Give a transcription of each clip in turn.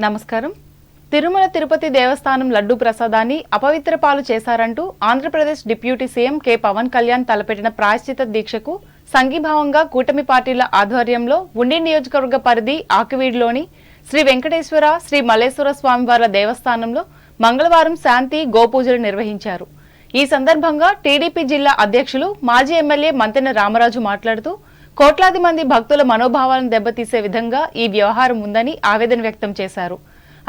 నమస్కారం. తిరుమల తిరుపతి దేవస్థానం లడ్డూ ప్రసాదాన్ని అపవిత్ర పాలు చేశారంటూ Andhra Pradesh deputy CM K Pavan Kalyan తలపెట్టిన ప్రాయశ్చిత దీక్షకు సంఘీభావంగా కూటమి పార్టీల ఆధ్వర్యంలో ఉండి నియోజకవర్గ పరిధి ఆకివీడులోని శ్రీ వెంకటేశ్వర శ్రీ మల్లేశ్వర స్వామివార్ల దేవస్థానంలో మంగళవారం శాంతి గోపూజలు నిర్వహించారు. ఈ సందర్భంగా టీడీపీ జిల్లా అధ్యక్షులు మాజీ ఎమ్మెల్యే మంతెన రామరాజు మాట్లాడుతూ కోట్లాది మంది భక్తుల మనోభావాలను దెబ్బతీసే విధంగా ఈ వ్యవహారం ఉందని ఆవేదన వ్యక్తం చేశారు.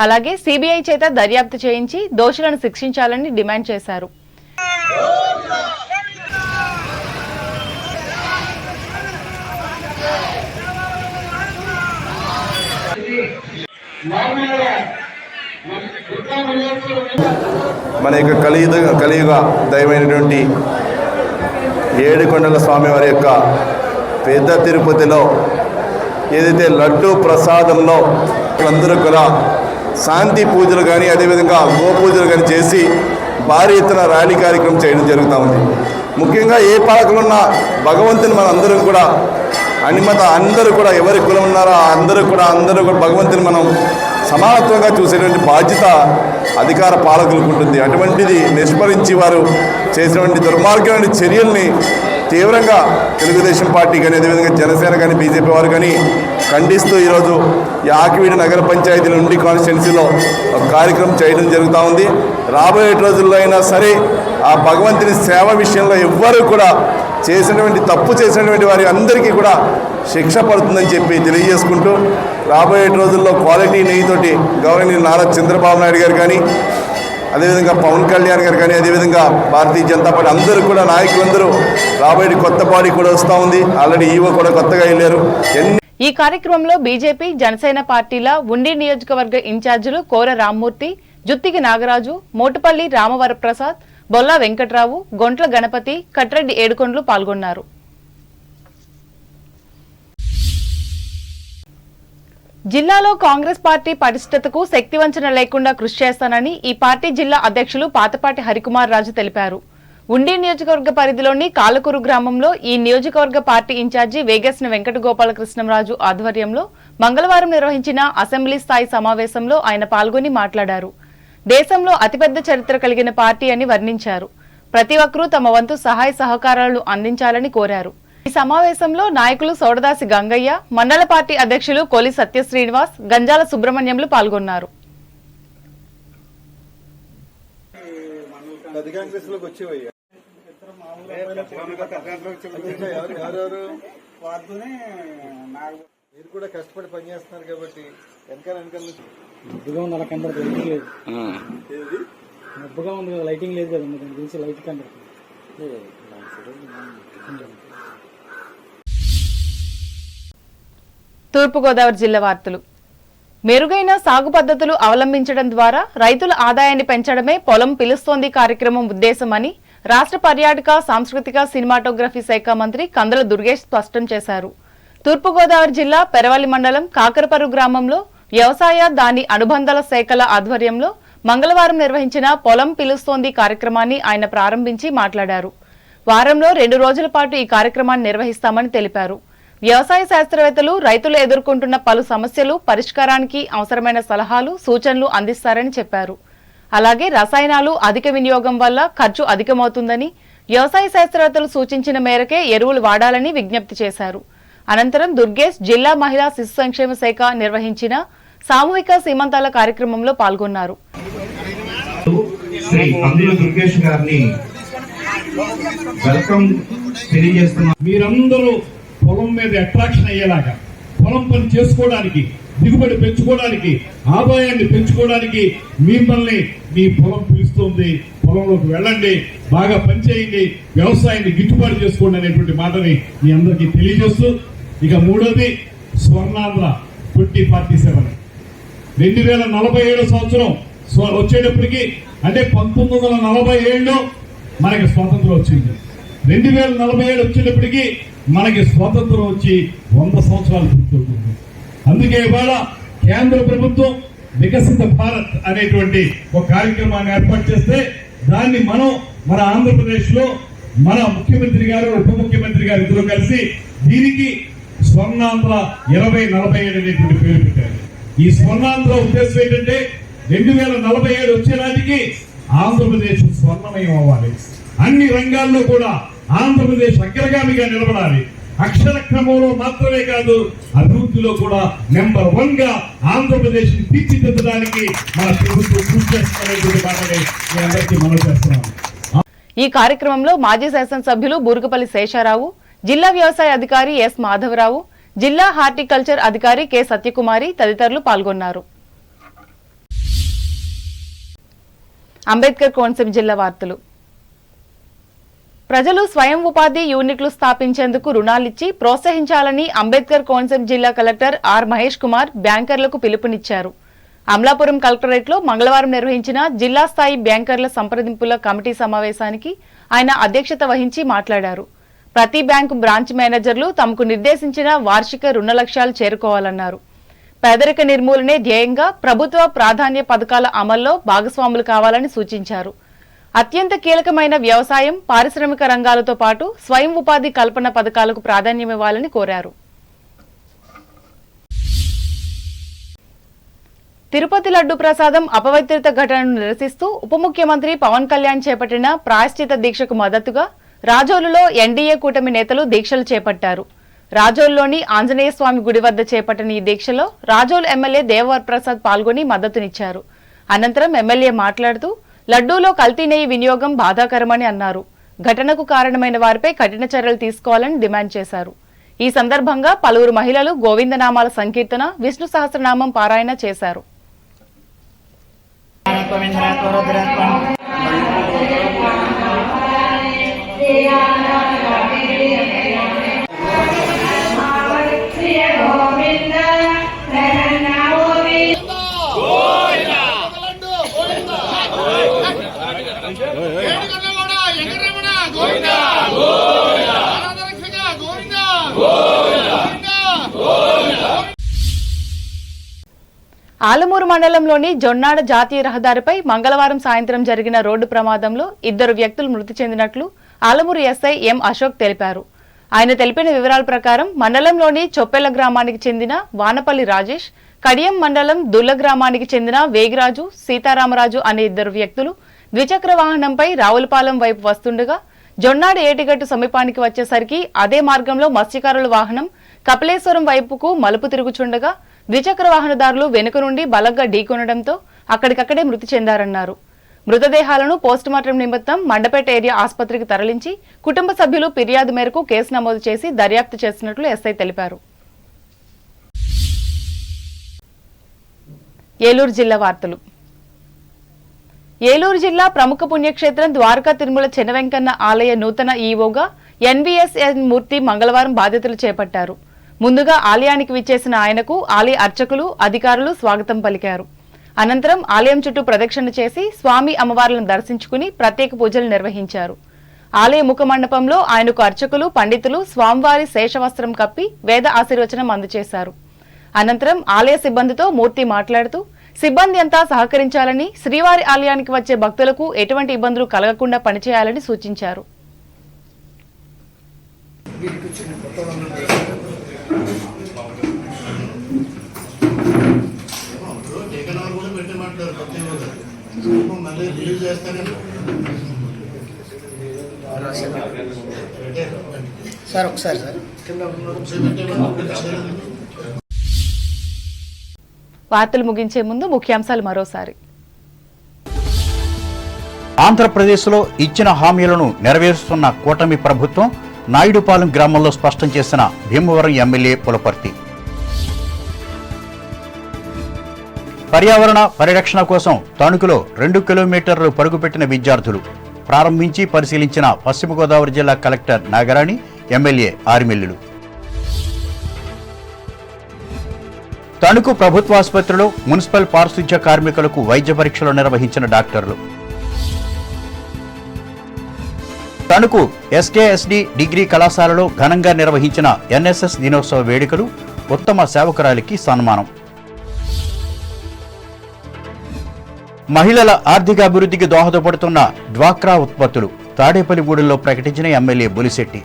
అలాగే సిబిఐ చేత దర్యాప్తు చేయించి దోషులను శిక్షించాలని డిమాండ్ చేశారు. మన యొక్క కలియుగ దైవమైనటువంటి ఏడుకొండల స్వామివారి యొక్క పెద్ద తిరుపతిలో ఏదైతే లడ్డూ ప్రసాదంలో అందరూ కూడా శాంతి పూజలు కానీ అదేవిధంగా గోపూజలు కానీ చేసి భారీ ఎత్తున ర్యాలీ కార్యక్రమం చేయడం జరుగుతూ ఉంది. ముఖ్యంగా ఏ పాలకులున్నా భగవంతుని మన అందరం కూడా అందరూ కూడా ఎవరి కులం ఉన్నారో అందరూ కూడా భగవంతుని మనం సమానత్వంగా చూసేటువంటి బాధ్యత అధికార పాలకులకు ఉంటుంది. అటువంటిది నిష్పరించి వారు చేసినటువంటి దుర్మార్గమైన చర్యల్ని తీవ్రంగా తెలుగుదేశం పార్టీ కానీ అదేవిధంగా జనసేన కానీ బీజేపీ వారు కానీ ఖండిస్తూ ఈరోజు ఈ ఆకివీడు నగర పంచాయతీల నుండి కాన్స్టిట్యున్సీలో ఒక కార్యక్రమం చేయడం జరుగుతూ ఉంది. రాబోయే రోజుల్లో అయినా సరే ఆ భగవంతుని సేవ విషయంలో ఎవ్వరూ కూడా తప్పు చేసినటువంటి వారి అందరికీ కూడా శిక్ష పడుతుందని చెప్పి తెలియజేసుకుంటూ రాబోయే రోజుల్లో క్వాలిటీ నెయ్యితోటి గవర్నర్ నారా చంద్రబాబు నాయుడు గారు కానీ అదేవిధంగా పవన్ కళ్యాణ్ గారు కానీ అదేవిధంగా భారతీయ జనతా పార్టీ అందరూ కూడా నాయకులందరూ రాబోయే కొత్త బాడీ కూడా వస్తూ ఉంది. ఆల్రెడీ ఈవో కూడా కొత్తగా వెళ్ళారు. ఈ కార్యక్రమంలో బీజేపీ జనసేన పార్టీల ఉండి నియోజకవర్గ ఇన్ఛార్జీలు కోర రామ్మూర్తి, జుత్తికి నాగరాజు, మోటుపల్లి రామవరప్రసాద్, బొల్లా వెంకట్రావు, గొంట్ల గణపతి, కట్రెడ్డి ఏడుకొండలు పాల్గొన్నారు. జిల్లాలో కాంగ్రెస్ పార్టీ పటిష్టతకు శక్తివంచన లేకుండా కృషి చేస్తానని ఈ పార్టీ జిల్లా అధ్యక్షులు పాతపాటి హరికుమార్ రాజు తెలిపారు. ఉండి నియోజకవర్గ పరిధిలోని కాలకూరు గ్రామంలో ఈ నియోజకవర్గ పార్టీ ఇన్ఛార్జి వేగేసిన వెంకటగోపాలకృష్ణంరాజు ఆధ్వర్యంలో మంగళవారం నిర్వహించిన అసెంబ్లీ స్థాయి సమావేశంలో ఆయన పాల్గొని మాట్లాడారు. దేశంలో అతిపెద్ద చరిత్ర కలిగిన పార్టీ అని వర్ణించారు. ప్రతి ఒక్కరూ తమ వంతు సహాయ సహకారాలను అందించాలని కోరారు. ఈ సమావేశంలో నాయకులు సోడదాసి గంగయ్య, మండల పార్టీ అధ్యక్షులు కోలి సత్యశ్రీనివాస్, గంజాల సుబ్రహ్మణ్యంలు పాల్గొన్నారు. మీరు కూడా కష్టపడి పనిచేస్తున్నారు కాబట్టి వెనకాల ముద్దుగా ఉంది, అలా కనబడుతుంది. ముద్దుగా ఉంది కదా, లైటింగ్ లేదు కదా, దాని గురించి లైట్ కనబడుతుంది. తూర్పుగోదావరి జిల్లా వార్తలు. మెరుగైన సాగు పద్ధతులు అవలంబించడం ద్వారా రైతుల ఆదాయాన్ని పెంచడమే పొలం పిలుస్తోంది కార్యక్రమం ఉద్దేశమని రాష్ట్ర పర్యాటక, సాంస్కృతిక, సినిమాటోగ్రఫీ శాఖ మంత్రి కందుల దుర్గేష్ స్పష్టం చేశారు. తూర్పుగోదావరి జిల్లా పెరవల్లి మండలం కాకరపరు గ్రామంలో వ్యవసాయ, దాని అనుబంధాల శాఖల ఆధ్వర్యంలో మంగళవారం నిర్వహించిన పొలం పిలుస్తోంది కార్యక్రమాన్ని ఆయన ప్రారంభించి మాట్లాడారు. వారంలో 2 రోజుల పాటు ఈ కార్యక్రమాన్ని నిర్వహిస్తామని తెలిపారు. వ్యవసాయ శాస్త్రవేత్తలు రైతులు ఎదుర్కొంటున్న పలు సమస్యలు పరిష్కారానికి అవసరమైన సలహాలు, సూచనలు అందిస్తారని చెప్పారు. అలాగే రసాయనాలు అధిక వినియోగం వల్ల ఖర్చు అధికమవుతుందని, వ్యవసాయ శాస్త్రవేత్తలు సూచించిన మేరకే ఎరువులు వాడాలని విజ్ఞప్తి చేశారు. అనంతరం దుర్గేష్ జిల్లా మహిళా శిశు సంక్షేమ శాఖ నిర్వహించిన సామూహిక సీమంతాల కార్యక్రమంలో పాల్గొన్నారు. మీరందరూ పొలం మీద అట్రాక్షన్ అయ్యేలాగా, పొలం పని చేసుకోవడానికి, దిగుబడి పెంచుకోవడానికి, ఆదాయాన్ని పెంచుకోవడానికి మిమ్మల్ని మీ పొలం పిలుస్తుంది. పొలంలోకి వెళ్ళండి, బాగా పనిచేయండి, వ్యవసాయాన్ని గిట్టుబాటు చేసుకోండి అనేటువంటి మాటని మీ అందరికీ తెలియజేస్తూ, ఇక మూడోది స్వర్ణాంధ్ర 2047 2047 సంవత్సరం వచ్చేటప్పటికి, అంటే 1947లో మనకి స్వాతంత్రం వచ్చింది. 2047 వచ్చేటప్పటికి మనకి స్వాతంత్రం వచ్చి 100 సంవత్సరాలు పూర్తవుతుంది. అందుకే ఇవాళ కేంద్ర ప్రభుత్వం వికసిత భారత్ అనేటువంటి ఒక కార్యక్రమాన్ని ఏర్పాటు చేస్తే దాన్ని మనం మన ఆంధ్రప్రదేశ్ లో మన ముఖ్యమంత్రి గారు, ఉప ముఖ్యమంత్రి గారు ఇద్దరు కలిసి దీనికి స్వర్ణాంధ్ర 2047 అనేటువంటి పేరు పెట్టారు. ఈ స్వర్ణాంధ్ర ఉద్దేశం ఏంటంటే 2047 వచ్చే నాటికి ఆంధ్రప్రదేశ్ స్వర్ణమయం అవ్వాలి. అన్ని రంగాల్లో కూడా ఆంధ్రప్రదేశ్ అగ్రగామిగా నిలబడాలి. అక్షర క్రమంలో మాత్రమే కాదు, అభివృద్ధిలో కూడా నెంబర్ 1 గా ఆంధ్రప్రదేశ్ ని తీర్చిదిద్దడానికి మన ప్రభుత్వం కృషి చేస్తున్నటువంటి మాటని మీ అందరికీ మనవి చేస్తున్నాను. ఈ కార్యక్రమంలో మాజీ శాసనసభ్యులు బూరుగుపల్లి శేషారావు, జిల్లా వ్యవసాయ అధికారి ఎస్ మాధవరావు, జిల్లా హార్టికల్చర్ అధికారి కె సత్యకుమారి తదితరులు పాల్గొన్నారు. అంబేద్కర్ కోనసీమ జిల్లా వార్తలు. ప్రజలు స్వయం ఉపాధి యూనిట్లు స్థాపించేందుకు రుణాలిచ్చి ప్రోత్సహించాలని అంబేద్కర్ కోనసీమ జిల్లా కలెక్టర్ ఆర్ మహేష్ కుమార్ బ్యాంకర్లకు పిలుపునిచ్చారు. అమలాపురం కలెక్టరేట్లో మంగళవారం నిర్వహించిన జిల్లా స్థాయి బ్యాంకర్ల సంప్రదింపుల కమిటీ సమావేశానికి ఆయన అధ్యక్షత వహించి మాట్లాడారు. ప్రతి బ్యాంకు బ్రాంచ్ మేనేజర్లు తమకు నిర్దేశించిన వార్షిక రుణ లక్ష్యాలు చేరుకోవాలన్నారు. పేదరిక నిర్మూలనే ధ్యేయంగా ప్రభుత్వ ప్రాధాన్య పథకాల అమల్లో భాగస్వాములు కావాలని సూచించారు. అత్యంత కీలకమైన వ్యవసాయం, పారిశ్రామిక రంగాలతో పాటు స్వయం ఉపాధి కల్పన పథకాలకు ప్రాధాన్యమివ్వాలని కోరారు. తిరుపతి లడ్డు ప్రసాదం అపవిత్రత ఘటనను నిరసిస్తూ ఉప ముఖ్యమంత్రి పవన్ కళ్యాణ్ చేపట్టిన ప్రాయశ్చిత దీక్షకు మద్దతుగా రాజోలులో ఎన్డీఏ కూటమి నేతలు దీక్షలు చేపట్టారు. రాజోలులోని ఆంజనేయ స్వామి గుడి వద్ద చేపట్టిన ఈ దీక్షలో రాజోలు ఎమ్మెల్యే దేవవర్ ప్రసాద్ పాల్గొని మద్దతునిచ్చారు. అనంతరం ఎమ్మెల్యే మాట్లాడుతూ లడ్డూలో కల్తీ నెయ్యి వినియోగం బాధాకరమని అన్నారు. ఘటనకు కారణమైన వారిపై కఠిన చర్యలు తీసుకోవాలని డిమాండ్ చేశారు. ఈ సందర్భంగా పలువురు మహిళలు గోవిందనామాల సంకీర్తన, విష్ణు సహస్రనామం పారాయణ చేశారు. ఆలమూరు మండలంలోని జొన్నాడ జాతీయ రహదారిపై మంగళవారం సాయంత్రం జరిగిన రోడ్డు ప్రమాదంలో 2 వ్యక్తులు మృతి చెందినట్లు ఆలమూరు ఎస్ఐ ఎం అశోక్ తెలిపారు. ఆయన తెలిపిన వివరాల ప్రకారం మండలంలోని చొప్పెల గ్రామానికి చెందిన వానపల్లి రాజేష్, కడియం మండలం దుల్ల గ్రామానికి చెందిన వేగిరాజు, సీతారామరాజు అనే 2 వ్యక్తులు ద్విచక్ర వాహనంపై రావులపాలెం వైపు వస్తుండగా జొన్నాడ ఏటిగట్టు సమీపానికి వచ్చేసరికి అదే మార్గంలో మత్స్యకారుల వాహనం కపిలేశ్వరం వైపుకు మలుపు తిరుగుచుండగా ద్విచక్ర వాహనదారులు వెనుక నుండి బలంగా ఢీకొనడంతో అక్కడికక్కడే మృతి చెందారన్నారు. మృతదేహాలను పోస్టుమార్టం నిమిత్తం మండపేట ఏరియా ఆసుపత్రికి తరలించి కుటుంబ సభ్యులు ఫిర్యాదు మేరకు కేసు నమోదు చేసి దర్యాప్తు చేస్తున్నట్లు ఎస్ఐ తెలిపారు. ఏలూరు జిల్లా వార్తలు. ఏలూరు జిల్లా ప్రముఖ పుణ్యక్షేత్రం ద్వారకా తిరుమల చెన్నవెంకన్న ఆలయ నూతన ఈవోగా ఎన్వీఎస్ఎన్ మూర్తి మంగళవారం బాధ్యతలు చేపట్టారు. ముందుగా ఆలయానికి విచ్చేసిన ఆయనకు ఆలయ అర్చకులు, అధికారులు స్వాగతం పలికారు. అనంతరం ఆలయం చుట్టూ ప్రదక్షిణ చేసి స్వామి అమ్మవార్లను దర్శించుకుని ప్రత్యేక పూజలు నిర్వహించారు. ఆలయ ముఖ మండపంలో ఆయనకు అర్చకులు, పండితులు స్వామివారి శేషవస్త్రం కప్పి వేద ఆశీర్వచనం అందజేశారు. అనంతరం ఆలయ సిబ్బందితో మూర్తి మాట్లాడుతూ సిబ్బంది అంతా సహకరించాలని, శ్రీవారి ఆలయానికి వచ్చే భక్తులకు ఎటువంటి ఇబ్బందులు కలగకుండా పనిచేయాలని సూచించారు. వార్తలు ముగించే ముందు ముఖ్యాంశాలు మరోసారి. ఆంధ్రప్రదేశ్లో ఇచ్చిన హామీలను నెరవేరుస్తున్న కూటమి ప్రభుత్వం నాయుడుపాలెం గ్రామంలో స్పష్టం చేసిన భీమవరం ఎమ్మెల్యే పులపర్తి. పర్యావరణ పరిరక్షణ కోసం తణుకులో 2 కిలోమీటర్లు పరుగుపెట్టిన విద్యార్థులు ప్రారంభించి పరిశీలించిన పశ్చిమ గోదావరి జిల్లా కలెక్టర్ నాగరాణి, ఎమ్మెల్యే ఆర్మిల్లులు. తణుకు ప్రభుత్వాసుపత్రిలో మున్సిపల్ పారిశుధ్య కార్మికులకు వైద్య పరీక్షలు నిర్వహించిన డాక్టర్లు. తణుకు ఎస్కేఎస్డి డిగ్రీ కళాశాలలో ఘనంగా నిర్వహించిన ఎన్ఎస్ఎస్ దినోత్సవ వేడుకలు, ఉత్తమ సేవకురాలికి సన్మానం. మహిళల ఆర్థిక అభివృద్ధికి దోహదపడుతున్న డ్వాక్రా ఉత్పత్తులు తాడేపల్లిగూడెంలో ప్రకటించిన ఎమ్మెల్యే బొలిశెట్టి.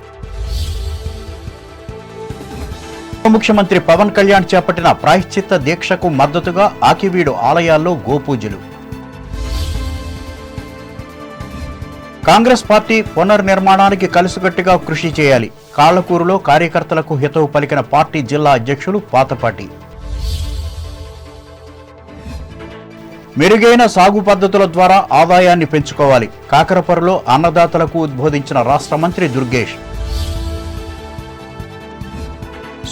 ముఖ్యమంత్రి పవన్ కళ్యాణ్ చేపట్టిన ప్రాయశ్చిత్త దీక్షకు మద్దతుగా ఆకివీడు ఆలయాల్లో గోపూజలు. కాంగ్రెస్ పార్టీ పునర్నిర్మాణానికి కలిసికట్టుగా కృషి చేయాలి. కాళ్లకూరులో కార్యకర్తలకు హితవు పలికిన పార్టీ జిల్లా అధ్యక్షులు పాతపాటి. మెరుగైన సాగు పద్ధతుల ద్వారా ఆదాయాన్ని పెంచుకోవాలి. కాకరపరులో అన్నదాతలకు ఉద్బోధించిన రాష్ట్ర మంత్రి దుర్గేష్.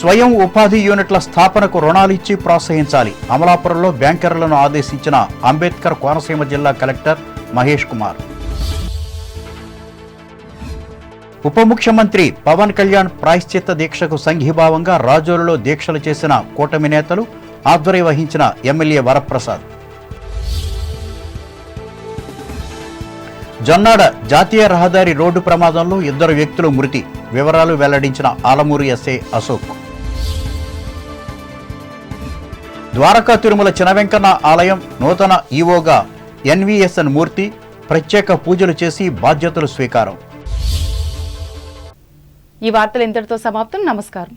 స్వయం ఉపాధి యూనిట్ల స్థాపనకు రుణాలిచ్చి ప్రోత్సహించాలి. అమలాపురంలో బ్యాంకర్లను ఆదేశించిన అంబేద్కర్ కోనసీమ జిల్లా కలెక్టర్ మహేష్ కుమార్. ఉప ముఖ్యమంత్రి పవన్ కళ్యాణ్ ప్రాయశ్చిత్త దీక్షకు సంఘీభావంగా రాజోలులో దీక్షలు చేసిన కూటమి నేతలు, ఆధ్వర్యం వహించిన ఎమ్మెల్యే వరప్రసాద్. జొన్నాడ జాతీయ రహదారి రోడ్డు ప్రమాదంలో 2 వ్యక్తులు మృతి. వివరాలు వెల్లడించిన ఆలమూరు ఎస్ఐ అశోక్. ద్వారకా తిరుమల చినవెంకన్న ఆలయం నూతన ఈవోగా ఎన్వీఎస్ఎన్ మూర్తి ప్రత్యేక పూజలు చేసి బాధ్యతలు స్వీకారం. ఈ వార్తలు ఇంతటితో సమాప్తం. నమస్కారం.